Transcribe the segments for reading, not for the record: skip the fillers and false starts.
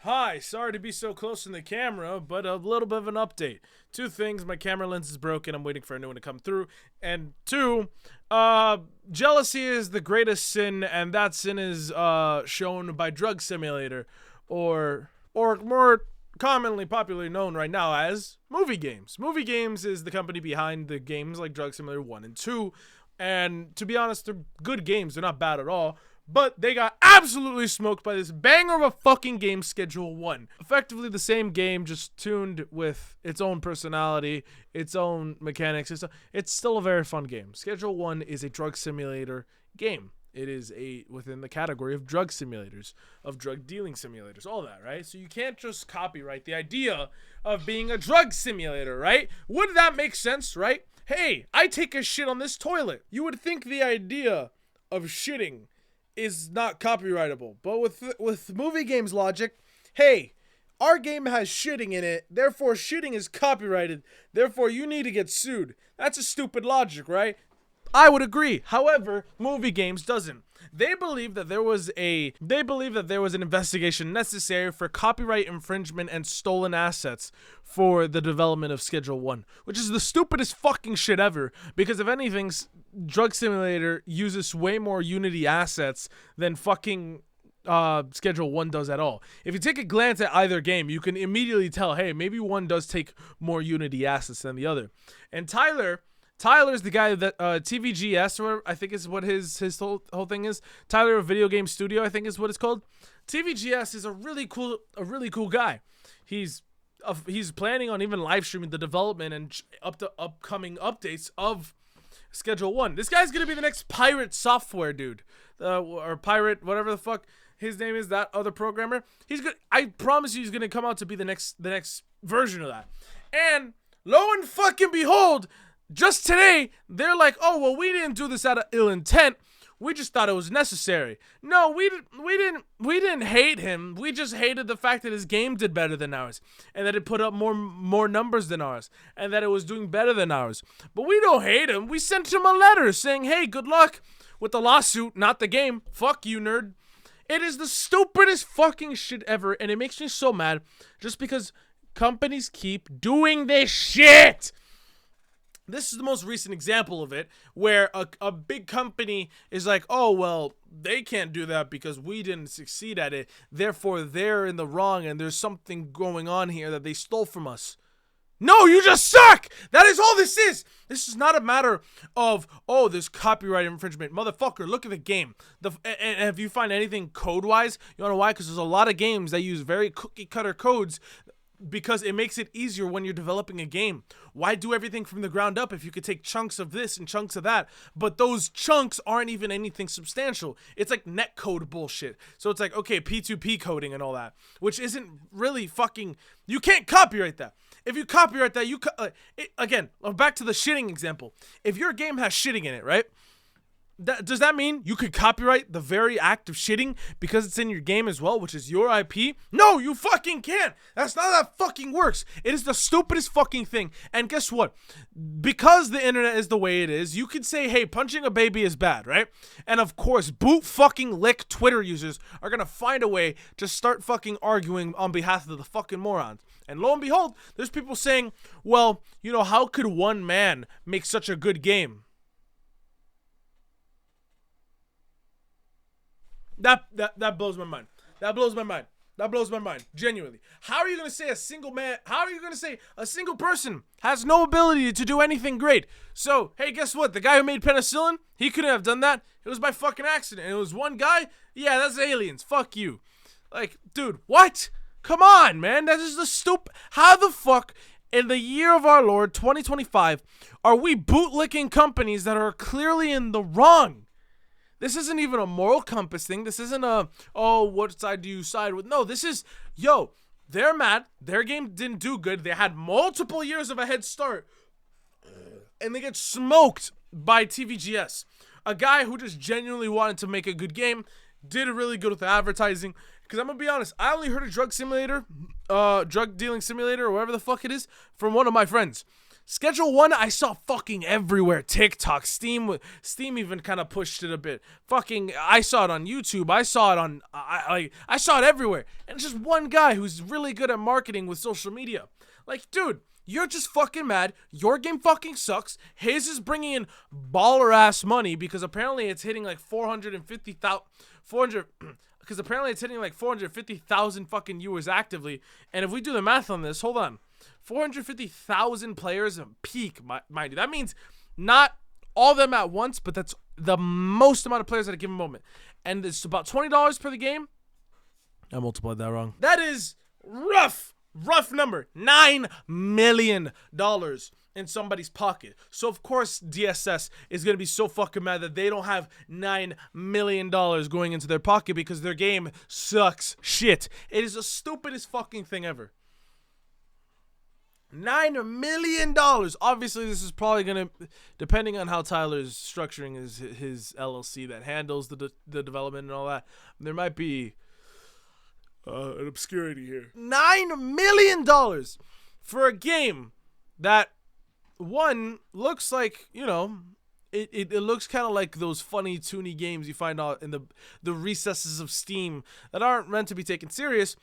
Hi, sorry to be so close in the camera, but a little bit of an update. Two things, my camera lens is broken, I'm waiting for a new one to come through. And two, jealousy is the greatest sin, and that sin is shown by Drug Simulator, or more commonly popularly known right now as Movie Games. Movie Games is the company behind the games like Drug Simulator 1 and 2, and to be honest, they're good games, they're not bad at all. But they got absolutely smoked by this banger of a fucking game, Schedule 1. Effectively the same game, just tuned with its own personality, its own mechanics. It's still a very fun game. Schedule 1 is a drug simulator game. It is within the category of drug simulators, of drug dealing simulators, all that, right? So you can't just copyright the idea of being a drug simulator, right? Wouldn't that make sense, right? Hey, I take a shit on this toilet. You would think the idea of shitting is not copyrightable, but with movie games logic, hey, our game has shitting in it, therefore shitting is copyrighted, therefore you need to get sued. That's a stupid logic, right? I would agree. However, Movie Games doesn't. They believe that there was an investigation necessary for copyright infringement and stolen assets for the development of Schedule 1, which is the stupidest fucking shit ever, because if anything, Drug Simulator uses way more Unity assets than fucking Schedule 1 does at all. If you take a glance at either game, you can immediately tell, hey, maybe one does take more Unity assets than the other. And Tyler's the guy that TVGS, or whatever, I think is what his whole thing is. Tyler Video Game Studio, I think is what it's called. TVGS is a really cool guy. He's planning on even live streaming the development and upcoming updates of Schedule 1. This guy's gonna be the next Pirate Software dude, or Pirate whatever the fuck his name is. That other programmer. I promise you, he's gonna come out to be the next version of that. And lo and fucking behold, just today, they're like, oh, well, we didn't do this out of ill intent. We just thought it was necessary. No, we didn't hate him. We just hated the fact that his game did better than ours, and that it put up more numbers than ours, and that it was doing better than ours. But we don't hate him. We sent him a letter saying, hey, good luck with the lawsuit, not the game. Fuck you, nerd. It is the stupidest fucking shit ever, and it makes me so mad just because companies keep doing this shit. This is the most recent example of it, where a big company is like, oh, well, they can't do that because we didn't succeed at it. Therefore, they're in the wrong and there's something going on here that they stole from us. No, you just suck! That is all this is! This is not a matter of, oh, there's copyright infringement. Motherfucker, look at the game. And if you find anything code-wise, you know why? Because there's a lot of games that use very cookie-cutter codes because it makes it easier when you're developing a game. Why do everything from the ground up if you could take chunks of this and chunks of that? But those chunks aren't even anything substantial. It's like netcode bullshit. So it's like, okay, P2P coding and all that, which isn't really fucking... You can't copyright that. If you copyright that, again, back to the shitting example. If your game has shitting in it, right? Does that mean you could copyright the very act of shitting because it's in your game as well, which is your IP? No, you fucking can't. That's not how that fucking works. It is the stupidest fucking thing. And guess what? Because the internet is the way it is, you could say, hey, punching a baby is bad, right? And of course, boot fucking lick Twitter users are gonna find a way to start fucking arguing on behalf of the fucking morons. And lo and behold, there's people saying, well, you know, how could one man make such a good game? That blows my mind. That blows my mind. That blows my mind. Genuinely. How are you going to say a single person has no ability to do anything great? So, hey, guess what? The guy who made penicillin, he couldn't have done that. It was by fucking accident. And it was one guy? Yeah, that's aliens. Fuck you. Like, dude, what? Come on, man. That is the stupid... How the fuck, in the year of our Lord, 2025, are we bootlicking companies that are clearly in the wrong? This isn't even a moral compass thing. This isn't what side do you side with? No, this is, they're mad. Their game didn't do good. They had multiple years of a head start. And they get smoked by TVGS. A guy who just genuinely wanted to make a good game. Did really good with the advertising. Because I'm going to be honest, I only heard of drug dealing simulator, or whatever the fuck it is, from one of my friends. Schedule 1, I saw fucking everywhere. TikTok, Steam even kind of pushed it a bit. Fucking, I saw it on YouTube. I saw it on, I saw it everywhere. And it's just one guy who's really good at marketing with social media. Like, dude, you're just fucking mad. Your game fucking sucks. His is bringing in baller ass money because apparently it's hitting like 450,000 fucking viewers actively. And if we do the math on this, hold on. 450,000 players at peak, mind you. That means not all of them at once, but that's the most amount of players at a given moment. And it's about $20 per the game. I multiplied that wrong. That is rough number. $9 million in somebody's pocket. So, of course, DSS is going to be so fucking mad that they don't have $9 million going into their pocket because their game sucks shit. It is the stupidest fucking thing ever. $9 million. Obviously, this is probably gonna, depending on how Tyler's structuring his LLC that handles the development and all that, there might be an obscurity here. $9 million for a game that one looks like, you know, it looks kind of like those funny toony games you find out in the recesses of Steam that aren't meant to be taken serious.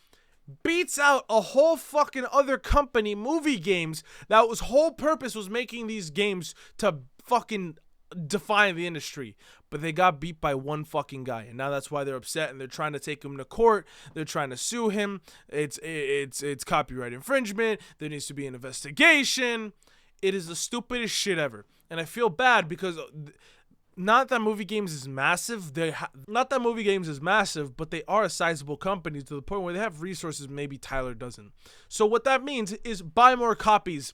Beats out a whole fucking other company, Movie Games, that was whole purpose was making these games to fucking define the industry. But they got beat by one fucking guy, and now that's why they're upset and they're trying to take him to court. They're trying to sue him. It's copyright infringement. There needs to be an investigation. It is the stupidest shit ever, and I feel bad because. Not that Movie Games is massive. Not that Movie Games is massive, but they are a sizable company to the point where they have resources maybe Tyler doesn't. So what that means is buy more copies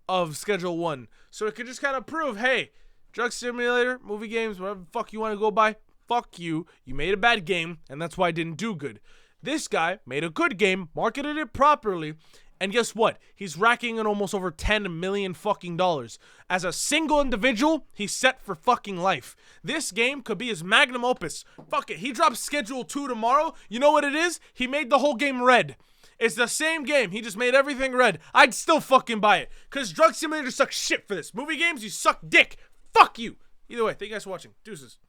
of Schedule 1. So it could just kind of prove, hey, Drug Simulator, Movie Games, whatever the fuck you want to go by, fuck you. You made a bad game, and that's why it didn't do good. This guy made a good game, marketed it properly, and guess what? He's racking in almost over $10 million fucking dollars. As a single individual, he's set for fucking life. This game could be his magnum opus. Fuck it. He drops Schedule 2 tomorrow. You know what it is? He made the whole game red. It's the same game. He just made everything red. I'd still fucking buy it. Because Drug Simulator sucks shit for this. Movie Games, you suck dick. Fuck you. Either way, thank you guys for watching. Deuces.